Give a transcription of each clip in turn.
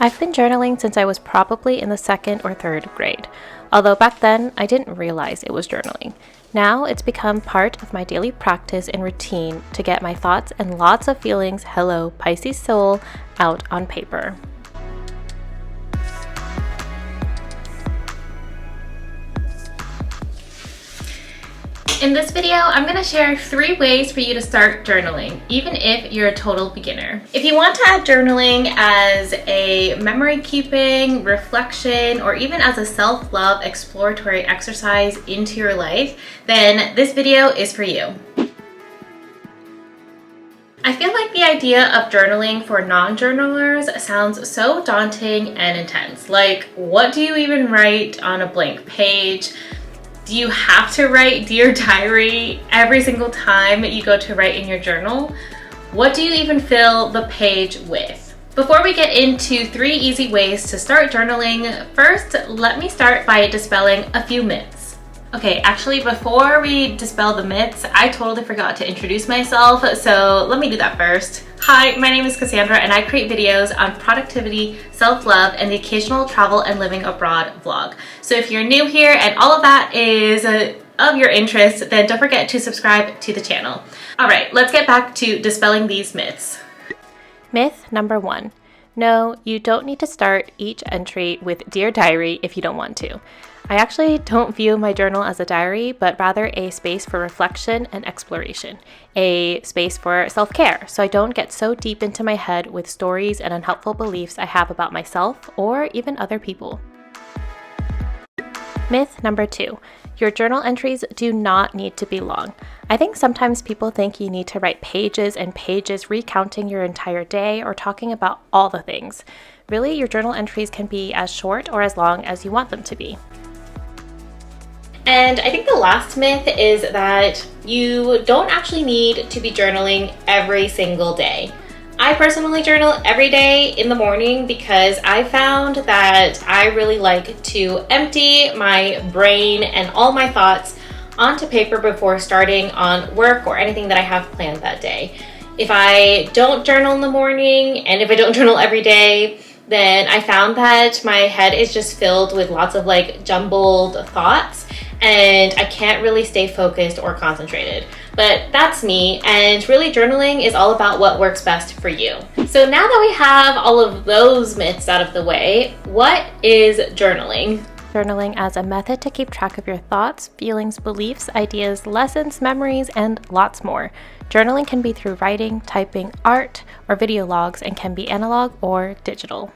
I've been journaling since I was probably in the 2nd or 3rd grade, although back then I didn't realize it was journaling. Now it's become part of my daily practice and routine to get my thoughts and lots of feelings, hello Pisces soul, out on paper. In this video, I'm going to share 3 ways for you to start journaling, even if you're a total beginner. If you want to add journaling as a memory keeping, reflection, or even as a self-love exploratory exercise into your life, then this video is for you. I feel like the idea of journaling for non-journalers sounds so daunting and intense. Like, what do you even write on a blank page? Do you have to write Dear Diary every single time you go to write in your journal? What do you even fill the page with? Before we get into 3 easy ways to start journaling, first, let me start by dispelling a few myths. Okay, actually, before we dispel the myths, I totally forgot to introduce myself, so let me do that first. Hi, my name is Cassandra, and I create videos on productivity, self-love, and the occasional travel and living abroad vlog. So if you're new here and all of that is of your interest, then don't forget to subscribe to the channel. All right, let's get back to dispelling these myths. Myth number 1. No, you don't need to start each entry with Dear Diary if you don't want to. I actually don't view my journal as a diary, but rather a space for reflection and exploration, a space for self-care, so I don't get so deep into my head with stories and unhelpful beliefs I have about myself or even other people. Myth number 2. Your journal entries do not need to be long. I think sometimes people think you need to write pages and pages recounting your entire day or talking about all the things. Really, your journal entries can be as short or as long as you want them to be. And I think the last myth is that you don't actually need to be journaling every single day. I personally journal every day in the morning because I found that I really like to empty my brain and all my thoughts onto paper before starting on work or anything that I have planned that day. If I don't journal in the morning and if I don't journal every day, then I found that my head is just filled with lots of jumbled thoughts and I can't really stay focused or concentrated. But that's me, and really journaling is all about what works best for you. So now that we have all of those myths out of the way, what is journaling? Journaling as a method to keep track of your thoughts, feelings, beliefs, ideas, lessons, memories, and lots more. Journaling can be through writing, typing, art, or video logs, and can be analog or digital.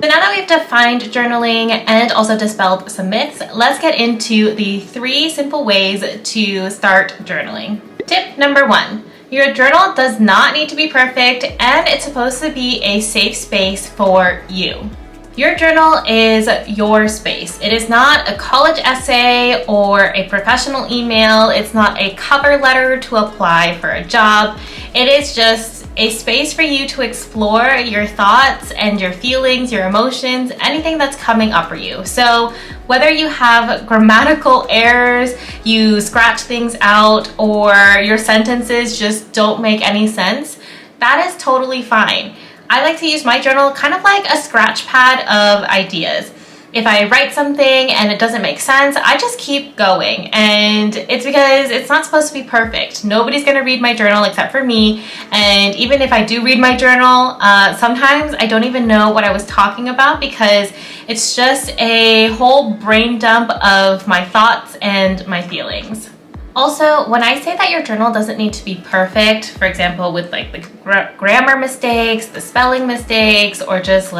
So now that we've defined journaling and also dispelled some myths, let's get into the 3 simple ways to start journaling. Tip number 1. Your journal does not need to be perfect, and it's supposed to be a safe space for you. Your journal is your space. It is not a college essay or a professional email. It's not a cover letter to apply for a job. It is just a space for you to explore your thoughts and your feelings, your emotions, anything that's coming up for you. So whether you have grammatical errors, you scratch things out, or your sentences just don't make any sense, that is totally fine. I like to use my journal kind of like a scratch pad of ideas. If I write something and it doesn't make sense, I just keep going. And it's because it's not supposed to be perfect. Nobody's gonna read my journal except for me. And even if I do read my journal, sometimes I don't even know what I was talking about because it's just a whole brain dump of my thoughts and my feelings. Also, when I say that your journal doesn't need to be perfect, for example, with the grammar mistakes, the spelling mistakes, or just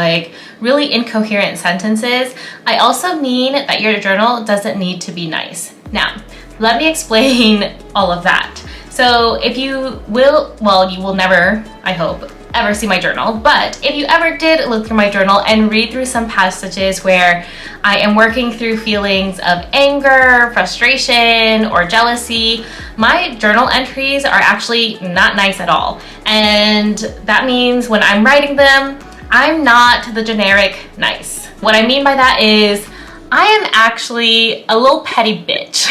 really incoherent sentences, I also mean that your journal doesn't need to be nice. Now, let me explain all of that. So if you will, you will never, I hope, ever see my journal, but if you ever did look through my journal and read through some passages where I am working through feelings of anger, frustration, or jealousy, my journal entries are actually not nice at all. And that means when I'm writing them, I'm not the generic nice. What I mean by that is I am actually a little petty bitch.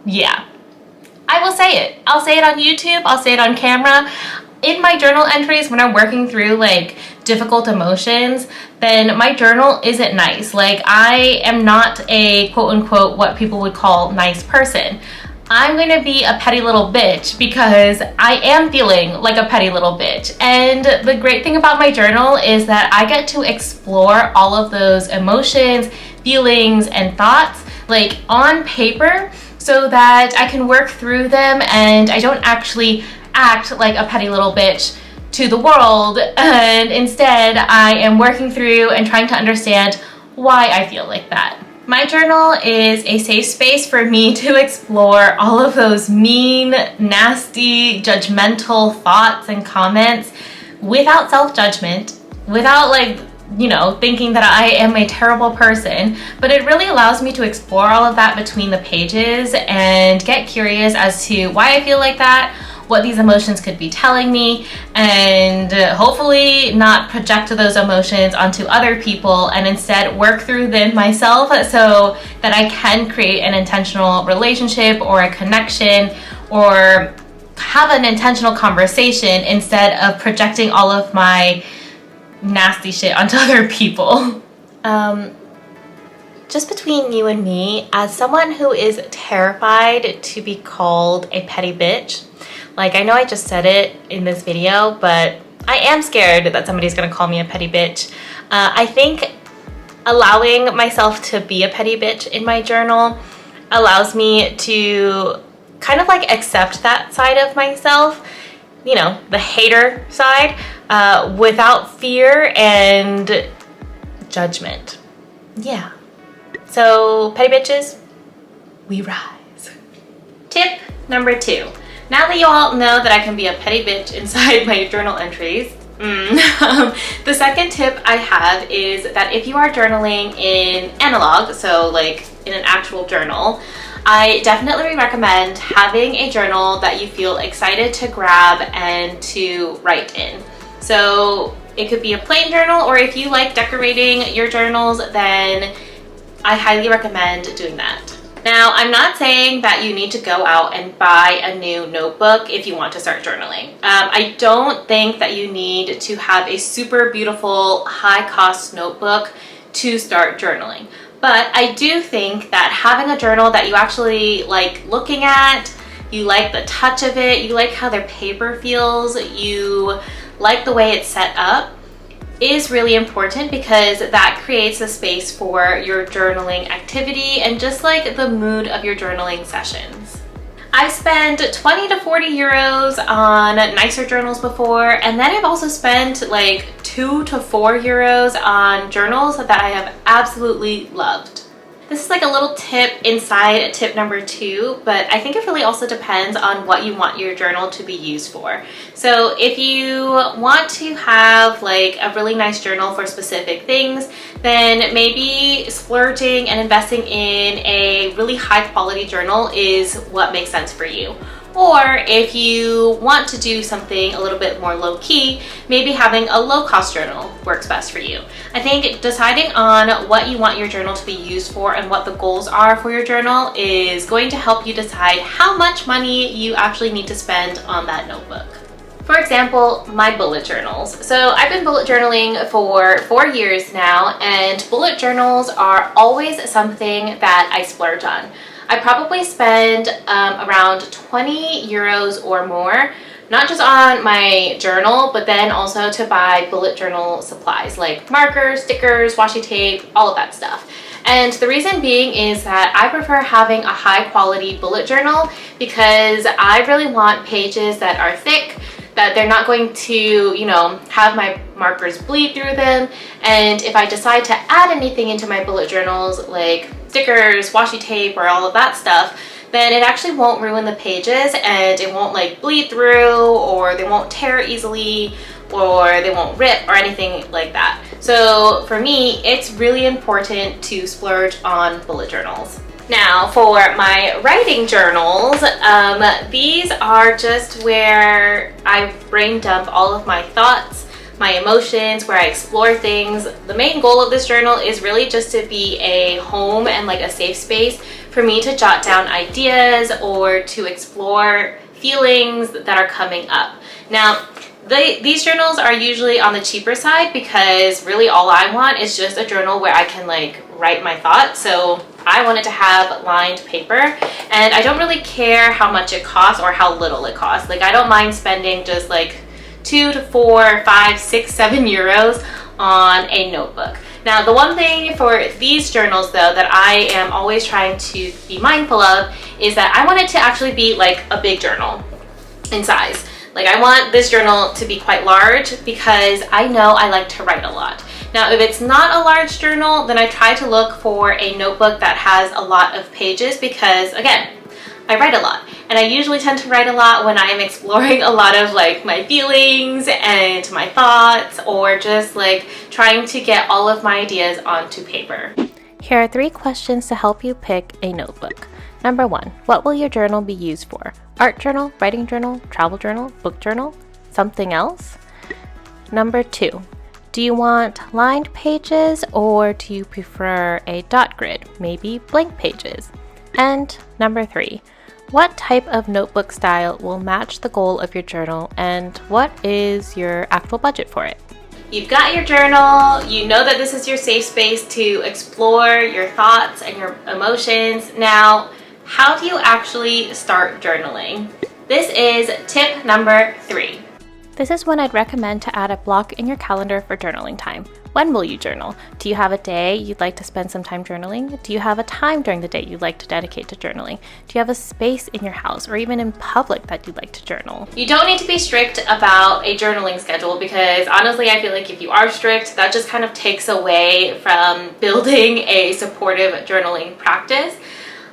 Yeah, I will say it. I'll say it on YouTube, I'll say it on camera. in my journal entries, when I'm working through like difficult emotions, then my journal isn't nice. Like, I am not a quote unquote what people would call nice person. I'm going to be a petty little bitch because I am feeling like a petty little bitch. And the great thing about my journal is that I get to explore all of those emotions, feelings, and thoughts like on paper so that I can work through them and I don't actually act like a petty little bitch to the world, and instead I am working through and trying to understand why I feel like that. My journal is a safe space for me to explore all of those mean, nasty, judgmental thoughts and comments without self-judgment, without like, you know, thinking that I am a terrible person, but it really allows me to explore all of that between the pages and get curious as to why I feel like that, what these emotions could be telling me, and hopefully not project those emotions onto other people and instead work through them myself so that I can create an intentional relationship or a connection or have an intentional conversation instead of projecting all of my nasty shit onto other people. Just between you and me, as someone who is terrified to be called a petty bitch, like, I know I just said it in this video, but I am scared that somebody's gonna call me a petty bitch. I think allowing myself to be a petty bitch in my journal allows me to kind of like accept that side of myself, you know, the hater side, without fear and judgment. Yeah. So, petty bitches, we rise. Tip number 2. Now that you all know that I can be a petty bitch inside my journal entries, the second tip I have is that if you are journaling in analog, so like in an actual journal, I definitely recommend having a journal that you feel excited to grab and to write in. So it could be a plain journal, or if you like decorating your journals, then I highly recommend doing that. Now, I'm not saying that you need to go out and buy a new notebook if you want to start journaling. I don't think that you need to have a super beautiful, high-cost notebook to start journaling. But I do think that having a journal that you actually like looking at, you like the touch of it, you like how their paper feels, you like the way it's set up, is really important because that creates a space for your journaling activity and just like the mood of your journaling sessions. I've spent 20 to 40 euros on nicer journals before, and then I've also spent like 2 to 4 euros on journals that I have absolutely loved. This is like a little tip inside tip number 2, but I think it really also depends on what you want your journal to be used for. So if you want to have like a really nice journal for specific things, then maybe splurging and investing in a really high quality journal is what makes sense for you. Or if you want to do something a little bit more low-key, maybe having a low-cost journal works best for you. I think deciding on what you want your journal to be used for and what the goals are for your journal is going to help you decide how much money you actually need to spend on that notebook. For example, my bullet journals. So I've been bullet journaling for 4 years now, and bullet journals are always something that I splurge on. I probably spend around 20 euros or more, not just on my journal, but then also to buy bullet journal supplies like markers, stickers, washi tape, all of that stuff. And the reason being is that I prefer having a high quality bullet journal because I really want pages that are thick, that they're not going to, you know, have my markers bleed through them. And if I decide to add anything into my bullet journals, like stickers, washi tape, or all of that stuff, then it actually won't ruin the pages and it won't like bleed through, or they won't tear easily, or they won't rip or anything like that. So for me, it's really important to splurge on bullet journals. Now for my writing journals, these are just where I brain dump all of my thoughts, my emotions, where I explore things. The main goal of this journal is really just to be a home and like a safe space for me to jot down ideas or to explore feelings that are coming up. Now, These journals are usually on the cheaper side because really all I want is just a journal where I can like write my thoughts. So I wanted to have lined paper, and I don't really care how much it costs or how little it costs. Like I don't mind spending just like 2 to 4, 5, 6, 7 euros on a notebook. Now, the one thing for these journals though that I am always trying to be mindful of is that I want it to actually be like a big journal in size. Like I want this journal to be quite large because I know I like to write a lot. Now, if it's not a large journal, then I try to look for a notebook that has a lot of pages because, again, I write a lot. And I usually tend to write a lot when I am exploring a lot of like my feelings and my thoughts, or just like trying to get all of my ideas onto paper. Here are 3 questions to help you pick a notebook. Number 1, what will your journal be used for? Art journal, writing journal, travel journal, book journal, something else? Number 2, do you want lined pages or do you prefer a dot grid, maybe blank pages? And number 3, what type of notebook style will match the goal of your journal, and what is your actual budget for it? You've got your journal, you know that this is your safe space to explore your thoughts and your emotions. Now, how do you actually start journaling? This is tip number 3. This is when I'd recommend to add a block in your calendar for journaling time. When will you journal? Do you have a day you'd like to spend some time journaling? Do you have a time during the day you'd like to dedicate to journaling? Do you have a space in your house or even in public that you'd like to journal? You don't need to be strict about a journaling schedule because honestly, I feel like if you are strict, that just kind of takes away from building a supportive journaling practice.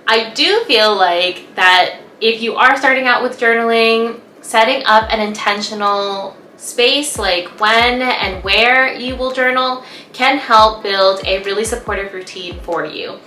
I do feel like that if you are starting out with journaling, setting up an intentional space like when and where you will journal can help build a really supportive routine for you.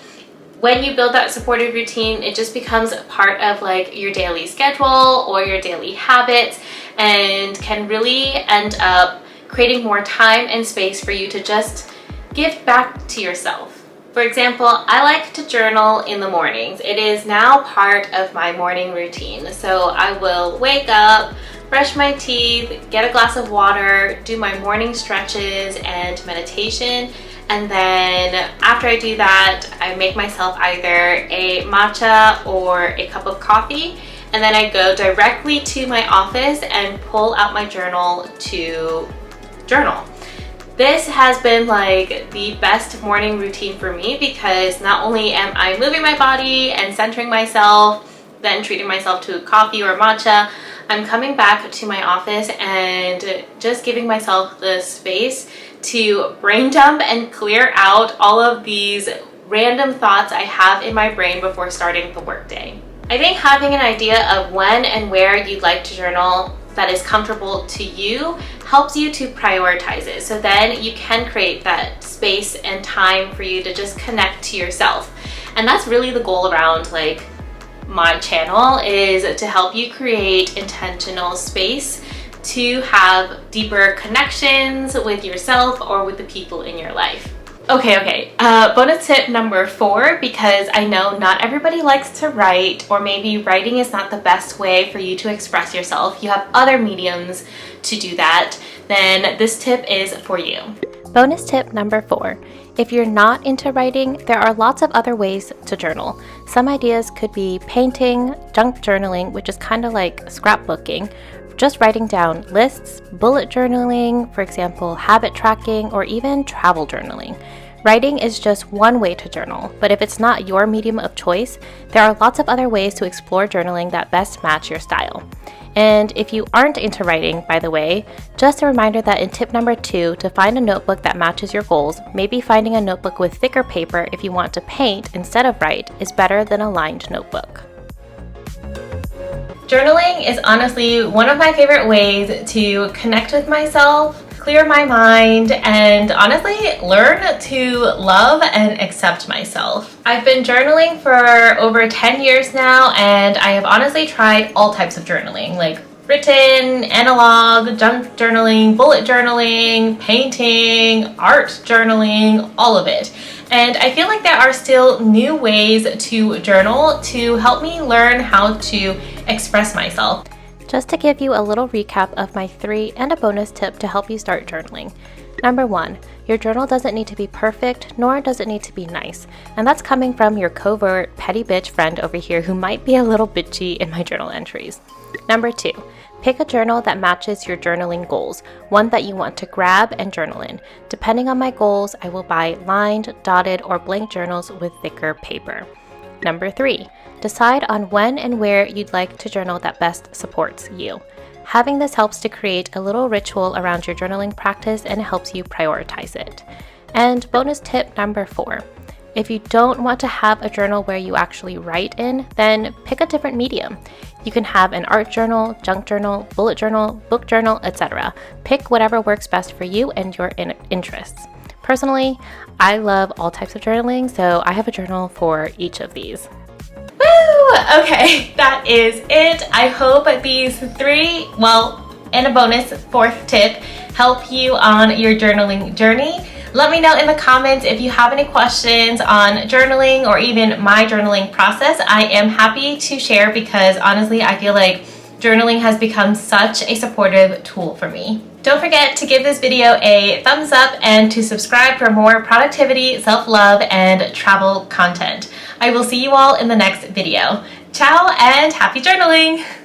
When you build that supportive routine, it just becomes part of like your daily schedule or your daily habits, and can really end up creating more time and space for you to just give back to yourself. For example, I like to journal in the mornings. It is now part of my morning routine. So I will wake up, brush my teeth, get a glass of water, do my morning stretches and meditation. And then after I do that, I make myself either a matcha or a cup of coffee. And then I go directly to my office and pull out my journal to journal. This has been like the best morning routine for me because not only am I moving my body and centering myself, then treating myself to coffee or matcha, I'm coming back to my office and just giving myself the space to brain dump and clear out all of these random thoughts I have in my brain before starting the workday. I think having an idea of when and where you'd like to journal that is comfortable to you helps you to prioritize it. So then you can create that space and time for you to just connect to yourself. And that's really the goal around like my channel, is to help you create intentional space to have deeper connections with yourself or with the people in your life. Okay. Bonus tip number 4, because I know not everybody likes to write, or maybe writing is not the best way for you to express yourself. You have other mediums to do that. Then this tip is for you. Bonus tip number 4. If you're not into writing, there are lots of other ways to journal. Some ideas could be painting, junk journaling, which is kind of like scrapbooking, just writing down lists, bullet journaling, for example, habit tracking, or even travel journaling. Writing is just one way to journal, but if it's not your medium of choice, there are lots of other ways to explore journaling that best match your style. And if you aren't into writing, by the way, just a reminder that in tip number 2, to find a notebook that matches your goals, maybe finding a notebook with thicker paper if you want to paint instead of write is better than a lined notebook. Journaling is honestly one of my favorite ways to connect with myself, clear my mind, and honestly learn to love and accept myself. I've been journaling for over 10 years now, and I have honestly tried all types of journaling, like written, analog, junk journaling, bullet journaling, painting, art journaling, all of it. And I feel like there are still new ways to journal to help me learn how to express myself. Just to give you a little recap of my 3 and a bonus tip to help you start journaling. Number 1, your journal doesn't need to be perfect, nor does it need to be nice. And that's coming from your covert petty bitch friend over here who might be a little bitchy in my journal entries. Number 2, pick a journal that matches your journaling goals, one that you want to grab and journal in. Depending on my goals, I will buy lined, dotted, or blank journals with thicker paper. Number 3, decide on when and where you'd like to journal that best supports you. Having this helps to create a little ritual around your journaling practice and helps you prioritize it. And bonus tip number 4, if you don't want to have a journal where you actually write in, then pick a different medium. You can have an art journal, junk journal, bullet journal, book journal, etc. Pick whatever works best for you and your interests. Personally, I love all types of journaling, so I have a journal for each of these. Woo! Okay, that is it. I hope these 3, and a bonus 4th tip help you on your journaling journey. Let me know in the comments if you have any questions on journaling or even my journaling process. I am happy to share because honestly, I feel like journaling has become such a supportive tool for me. Don't forget to give this video a thumbs up and to subscribe for more productivity, self-love, and travel content. I will see you all in the next video. Ciao and happy journaling!